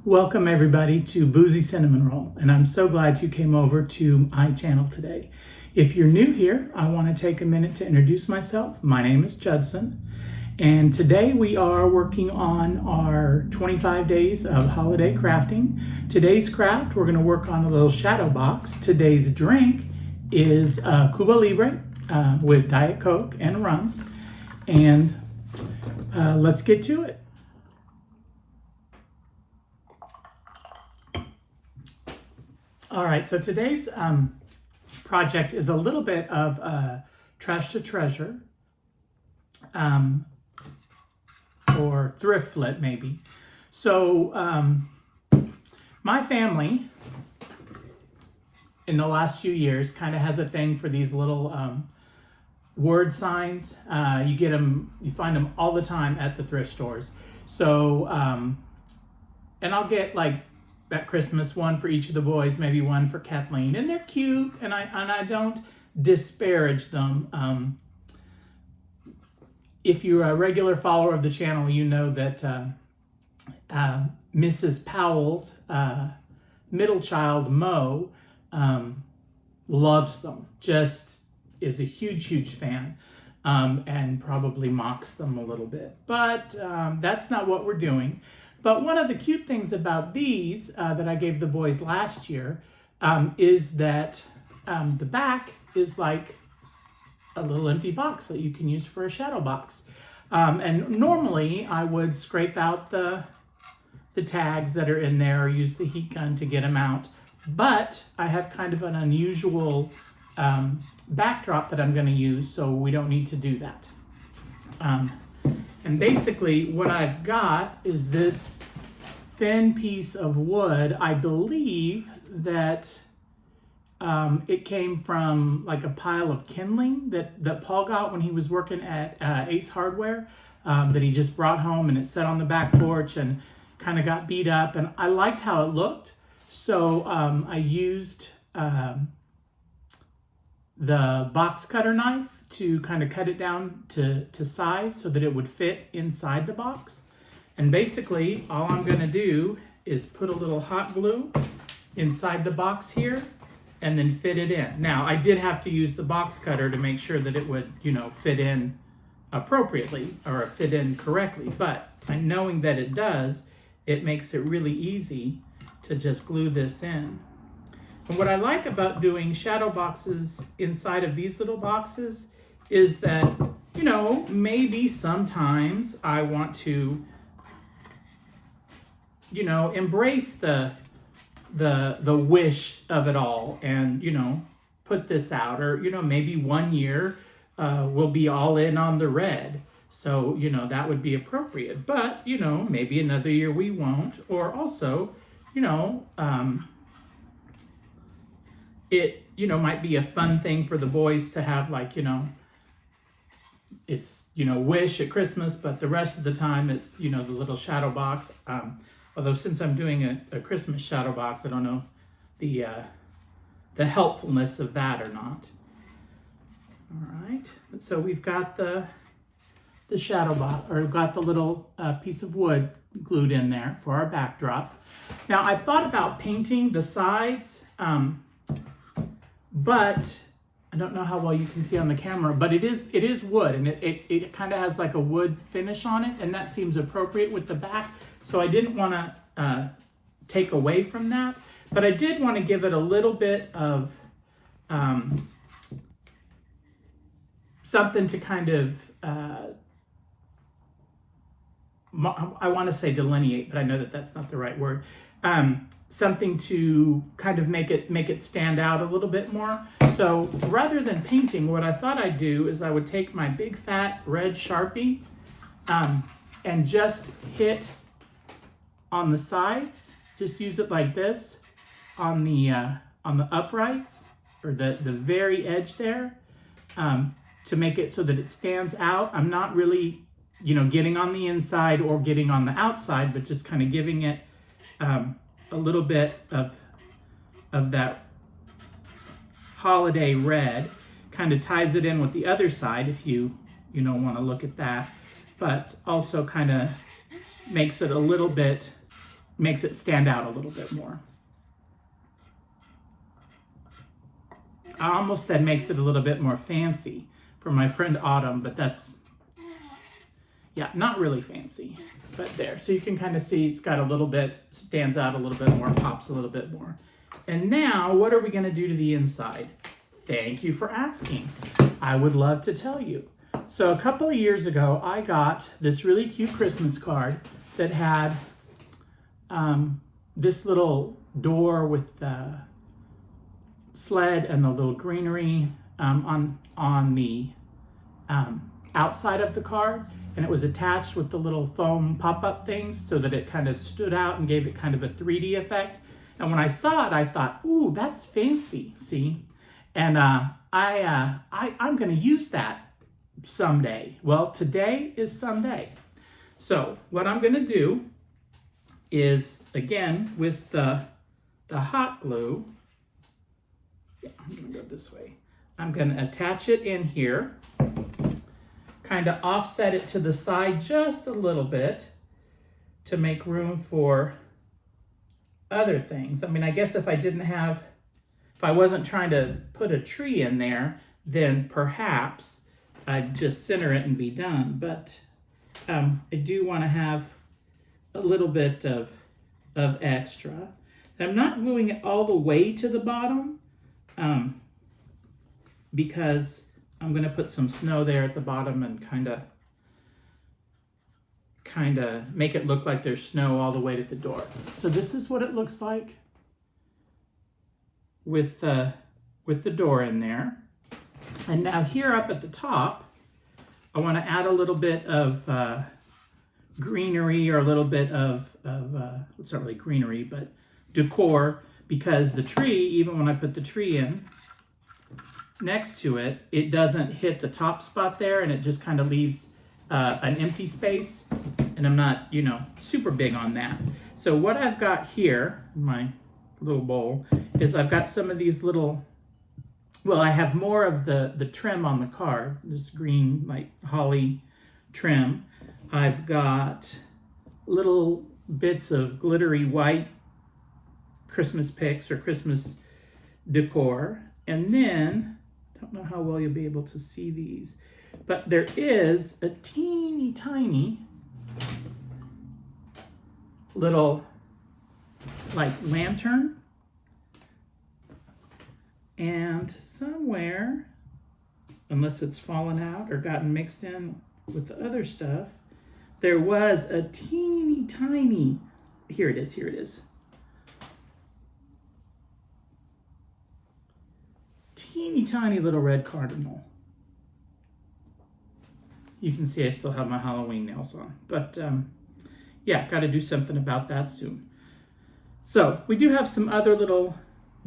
Welcome everybody to Boozy Cinnamon Roll, and I'm so glad you came over to my channel today. If you're new here, I want to take a minute to introduce myself. My name is Judson, and today we are working on our 25 days of holiday crafting. Today's craft, we're going to work on a little shadow box. Today's drink is Cuba Libre with Diet Coke and rum, and let's get to it. All right, so today's project is a little bit of trash to treasure, or thriftlet maybe. So my family in the last few years kind of has a thing for these little word signs. You find them all the time at the thrift stores. So, and I'll get like at Christmas one for each of the boys, maybe one for Kathleen, and they're cute, and I don't disparage them. If you're a regular follower of the channel, you know that Mrs. Powell's middle child, Mo, loves them, just is a huge fan, and probably mocks them a little bit. But that's not what we're doing. But one of the cute things about these that I gave the boys last year is that the back is like a little empty box that you can use for a shadow box. And normally I would scrape out the tags that are in there or use the heat gun to get them out. But I have kind of an unusual backdrop that I'm going to use, so we don't need to do that. And basically what I've got is this thin piece of wood. I believe that it came from like a pile of kindling that Paul got when he was working at Ace Hardware, that he just brought home, and it sat on the back porch and kind of got beat up. And I liked how it looked, so I used the box cutter knife to kind of cut it down to size so that it would fit inside the box. And basically all I'm going to do is put a little hot glue inside the box here and then fit it in. Now I did have to use the box cutter to make sure that it would, fit in appropriately or fit in correctly, but knowing that it does, it makes it really easy to just glue this in. And what I like about doing shadow boxes inside of these little boxes is that, maybe sometimes I want to, embrace the wish of it all and, put this out, or, maybe one year we'll be all in on the red. So, that would be appropriate, but, maybe another year we won't. Or also, it, might be a fun thing for the boys to have, like, it's, wish at Christmas, but the rest of the time it's, the little shadow box. Although since I'm doing a Christmas shadow box, I don't know the helpfulness of that or not. All right, so we've got the shadow box, or got the little piece of wood glued in there for our backdrop. Now I thought about painting the sides, but I don't know how well you can see on the camera, but it is wood, and it kind of has like a wood finish on it, and that seems appropriate with the back. So I didn't want to take away from that, but I did want to give it a little bit of something to kind of, I want to say delineate, but I know that that's not the right word. Something to kind of make it stand out a little bit more. So rather than painting, what I thought I'd do is I would take my big fat red Sharpie and just hit on the sides, just use it like this on the uprights, or the very edge there, to make it so that it stands out. I'm not really, getting on the inside or getting on the outside, but just kind of giving it a little bit of that holiday red. Kind of ties it in with the other side if you want to look at that, but also kind of makes it a little bit makes it stand out a little bit more. I almost said makes it a little bit more fancy for my friend Autumn, but that's, yeah, not really fancy, but there. So you can kind of see it's got a little bit, stands out a little bit more, pops a little bit more. And now, what are we gonna do to the inside? Thank you for asking. I would love to tell you. So a couple of years ago, I got this really cute Christmas card that had this little door with the sled and the little greenery on the outside of the card, and it was attached with the little foam pop-up things so that it kind of stood out and gave it kind of a 3D effect. And when I saw it, I thought, ooh, that's fancy, see? And I'm gonna use that someday. Well, today is someday. So what I'm gonna do is, again, with the hot glue, yeah, I'm gonna go this way. I'm gonna attach it in here, kind of offset it to the side just a little bit to make room for other things. I mean, I guess if I wasn't trying to put a tree in there, then perhaps I'd just center it and be done. But I do want to have a little bit of extra. And I'm not gluing it all the way to the bottom because I'm going to put some snow there at the bottom and kind of make it look like there's snow all the way to the door. So this is what it looks like with the door in there. And now here up at the top, I want to add a little bit of greenery, or a little bit of it's not really greenery, but decor, because the tree, even when I put the tree in next to it, it doesn't hit the top spot there, and it just kind of leaves an empty space. And I'm not, super big on that. So what I've got here, in my little bowl, is I've got some of these little, well, I have more of the trim on the card, this green, like holly trim. I've got little bits of glittery white Christmas picks or Christmas decor. And then, I don't know how well you'll be able to see these, but there is a teeny tiny little like lantern, and somewhere, unless it's fallen out or gotten mixed in with the other stuff, there was a teeny tiny, here it is, teeny tiny little red cardinal. You can see I still have my Halloween nails on, but yeah, got to do something about that soon. So we do have some other little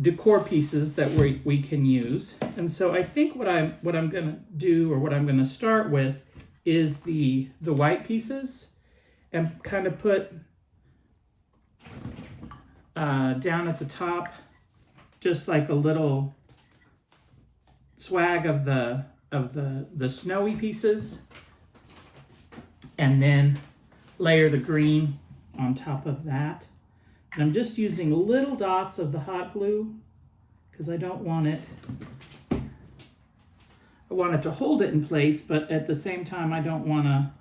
decor pieces that we can use, and so I think what I'm gonna do, or what I'm gonna start with, is the white pieces, and kind of put down at the top just like a little swag of the snowy pieces, and then layer the green on top of that. And I'm just using little dots of the hot glue because I don't want it, I want it to hold it in place, but at the same time I don't want to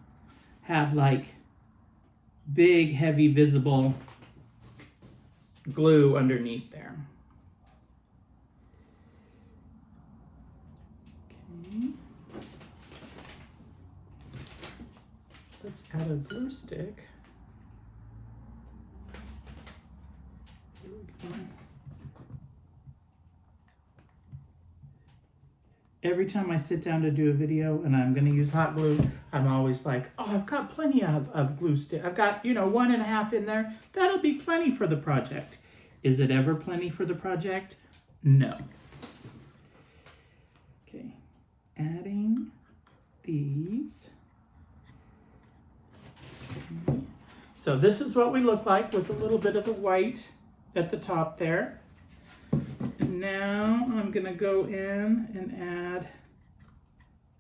have like big, heavy, visible glue underneath there. Okay. Let's add a glue stick. Here we go. Every time I sit down to do a video and I'm going to use hot glue, I'm always like, oh, I've got plenty of glue stick. I've got, 1.5 in there. That'll be plenty for the project. Is it ever plenty for the project? No. Okay, adding these. Okay. So this is what we look like with a little bit of the white at the top there. Now I'm going to go in and add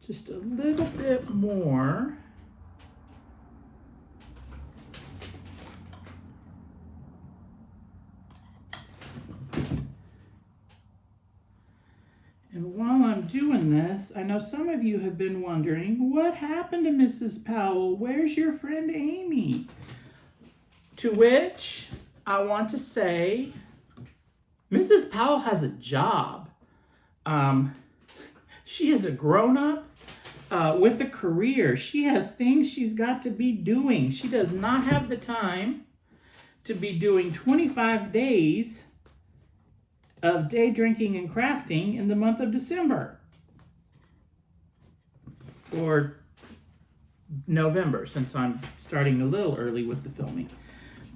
just a little bit more doing this, I know some of you have been wondering, what happened to Mrs. Powell? Where's your friend Amy? To which I want to say, Mrs. Powell has a job. She is a grown-up with a career. She has things she's got to be doing. She does not have the time to be doing 25 days of day drinking and crafting in the month of December. Or November, since I'm starting a little early with the filming.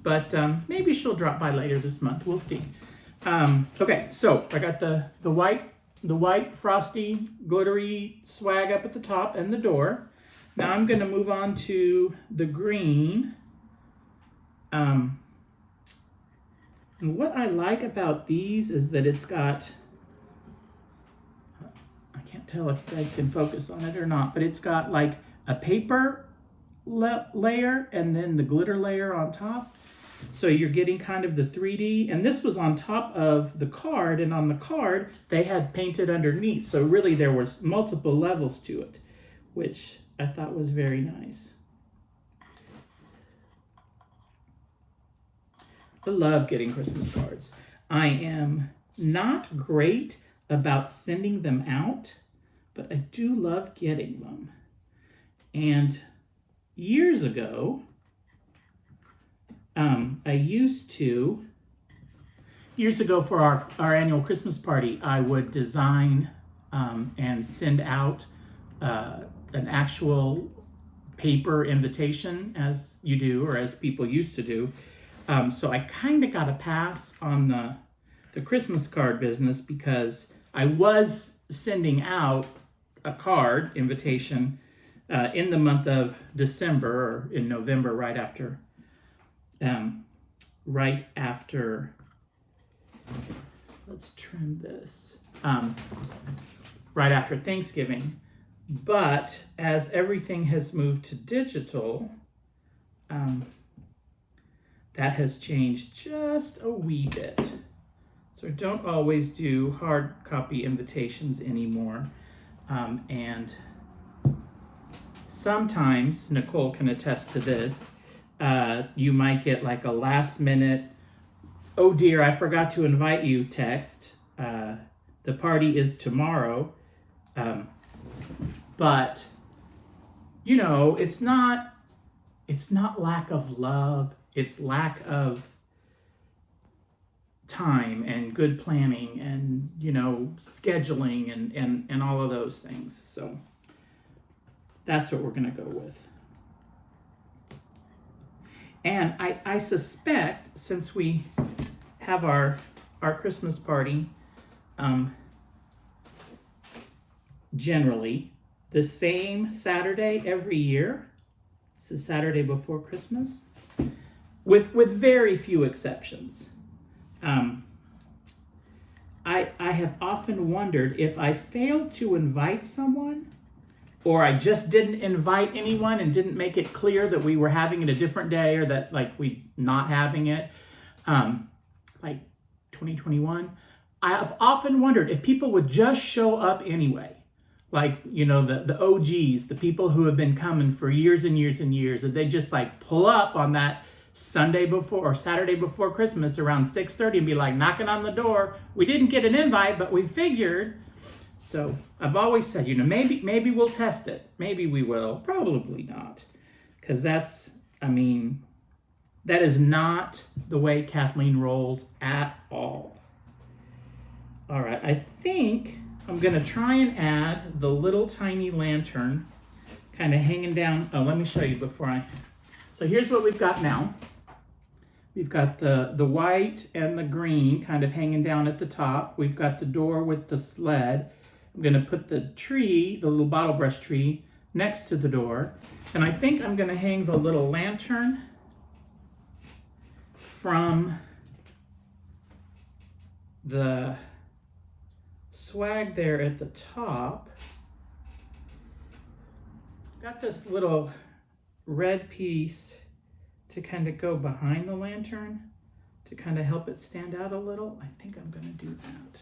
But maybe she'll drop by later this month. We'll see. Okay, so I got the white frosty glittery swag up at the top and the door. Now I'm going to move on to the green. And what I like about these is that it's got, I can't tell if you guys can focus on it or not, but it's got like a paper layer and then the glitter layer on top. So you're getting kind of the 3D, and this was on top of the card, and on the card they had painted underneath. So really there was multiple levels to it, which I thought was very nice. I love getting Christmas cards. I am not great about sending them out, but I do love getting them. And years ago, years ago for our annual Christmas party, I would design and send out an actual paper invitation, as you do, or as people used to do. So I kind of got a pass on the Christmas card business because I was sending out a card invitation in the month of December, or in November, right after, let's trim this, right after Thanksgiving. But as everything has moved to digital, that has changed just a wee bit. So I don't always do hard copy invitations anymore. And sometimes, Nicole can attest to this, you might get like a last minute, oh dear, I forgot to invite you text. The party is tomorrow. But, you know, it's not lack of love. It's lack of time and good planning and, you know, scheduling and all of those things. So that's what we're going to go with. And I suspect, since we have our Christmas party generally the same Saturday every year, it's the Saturday before Christmas, with very few exceptions. I have often wondered if I failed to invite someone, or I just didn't invite anyone and didn't make it clear that we were having it a different day, or that like we not having it, like 2021. I have often wondered if people would just show up anyway. Like, you know, the OGs, the people who have been coming for years and years and years, and they just like pull up on that Sunday before or Saturday before Christmas around 6:30 and be like knocking on the door. We didn't get an invite, but we figured. So I've always said, you know, maybe we'll test it. Maybe we will. Probably not. Because that is not the way Kathleen rolls at all. All right, I think I'm going to try and add the little tiny lantern kind of hanging down. Oh, let me show you before So here's what we've got now. We've got the white and the green kind of hanging down at the top. We've got the door with the sled. I'm going to put the tree, the little bottle brush tree, next to the door. And I think I'm going to hang the little lantern from the swag there at the top. Got this little red piece to kind of go behind the lantern to kind of help it stand out a little. I think I'm going to do that.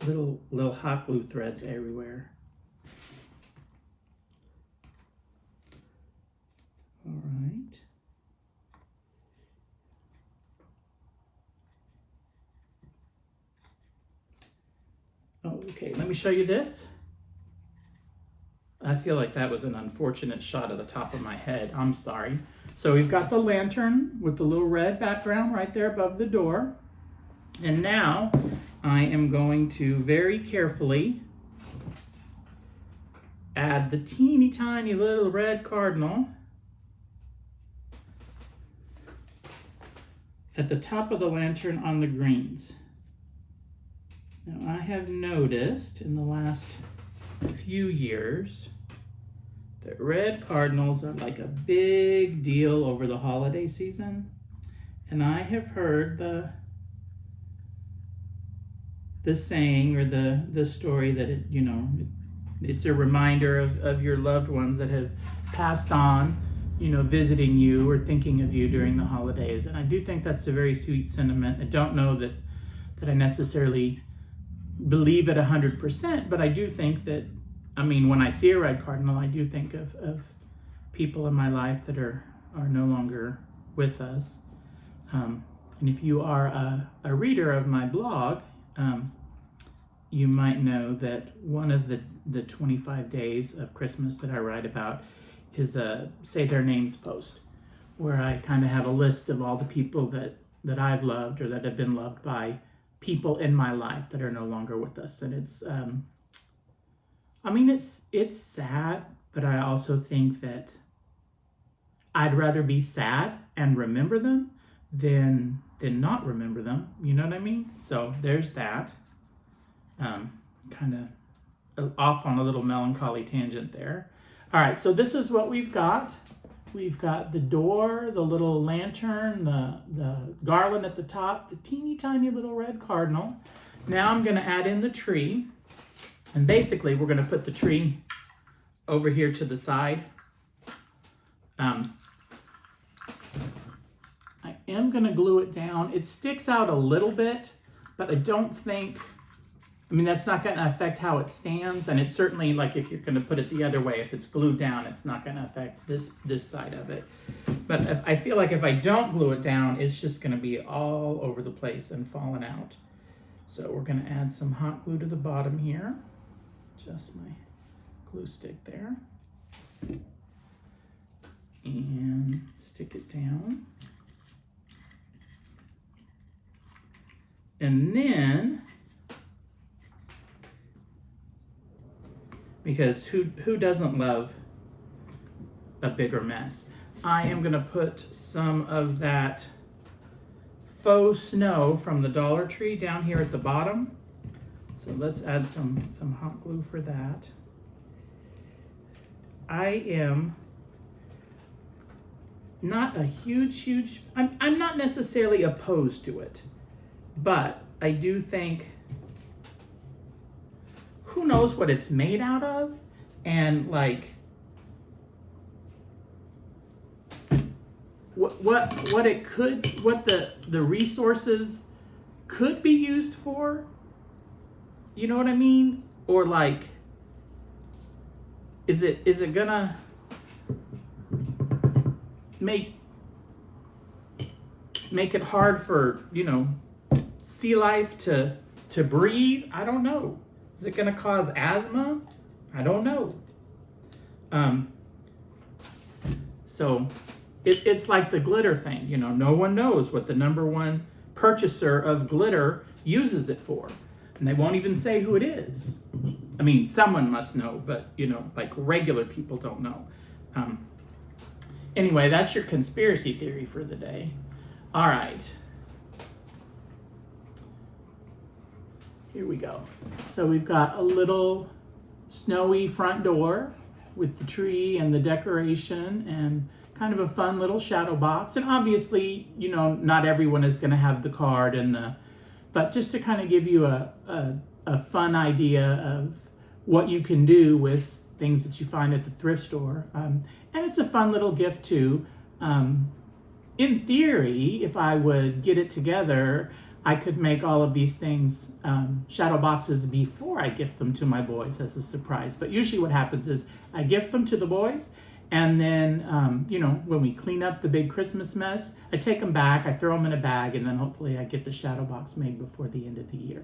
little hot glue threads everywhere. All right. Oh, okay, let me show you this. I feel like that was an unfortunate shot of the top of my head. I'm sorry. So we've got the lantern with the little red background right there above the door. And now I am going to very carefully add the teeny tiny little red cardinal at the top of the lantern on the greens. Now I have noticed in the last few years that red cardinals are like a big deal over the holiday season. And I have heard the saying or the story that it's a reminder of your loved ones that have passed on, visiting you or thinking of you during the holidays. And I do think that's a very sweet sentiment. I don't know that I necessarily believe it 100%, but I do think that, when I see a red cardinal, I do think of people in my life that are no longer with us. And if you are a reader of my blog, you might know that one of the 25 days of Christmas that I write about is a say their names post, where I kind of have a list of all the people that I've loved or that have been loved by people in my life that are no longer with us. And it's sad, but I also think that I'd rather be sad and remember them than not remember them. You know what I mean? So there's that. Kind of off on a little melancholy tangent there. All right, so this is what we've got. We've got the door, the little lantern, the garland at the top, the teeny tiny little red cardinal. Now I'm going to add in the tree. And basically, we're going to put the tree over here to the side. I am going to glue it down. It sticks out a little bit, but I don't think, that's not going to affect how it stands. And it's certainly, like if you're going to put it the other way, if it's glued down, it's not going to affect this side of it. But I feel like if I don't glue it down, it's just going to be all over the place and falling out. So we're going to add some hot glue to the bottom here. Just my glue stick there. And stick it down. And then, because who doesn't love a bigger mess, I am going to put some of that faux snow from the Dollar Tree down here at the bottom. So let's add some hot glue for that. I am not a huge, I'm not necessarily opposed to it, but I do think, who knows what it's made out of, and like what it could, what the resources could be used for. You know what I mean? Or like, is it gonna make it hard for, sea life to breathe? I don't know. Is it gonna cause asthma? I don't know. So it's like the glitter thing, no one knows what the number one purchaser of glitter uses it for. And they won't even say who it is. Someone must know, but like regular people don't know. Anyway, that's your conspiracy theory for the day. All right. Here we go. So we've got a little snowy front door with the tree and the decoration and kind of a fun little shadow box. And obviously, not everyone is going to have the card and but just to kind of give you a fun idea of what you can do with things that you find at the thrift store. And it's a fun little gift too. In theory, if I would get it together, I could make all of these things shadow boxes before I gift them to my boys as a surprise. But usually what happens is I gift them to the boys, and then, you know, when we clean up the big Christmas mess, I take them back, I throw them in a bag, and then hopefully I get the shadow box made before the end of the year.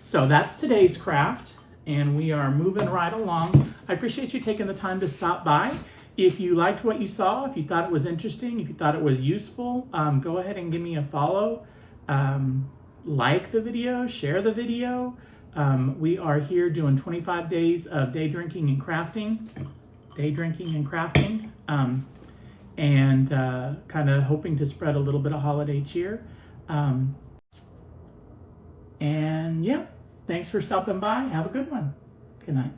So that's today's craft, and we are moving right along. I appreciate you taking the time to stop by. If you liked what you saw, if you thought it was interesting, if you thought it was useful, go ahead and give me a follow. Like the video, share the video. We are here doing 25 days of day drinking and crafting, and kind of hoping to spread a little bit of holiday cheer. And yeah, thanks for stopping by. Have a good one. Good night.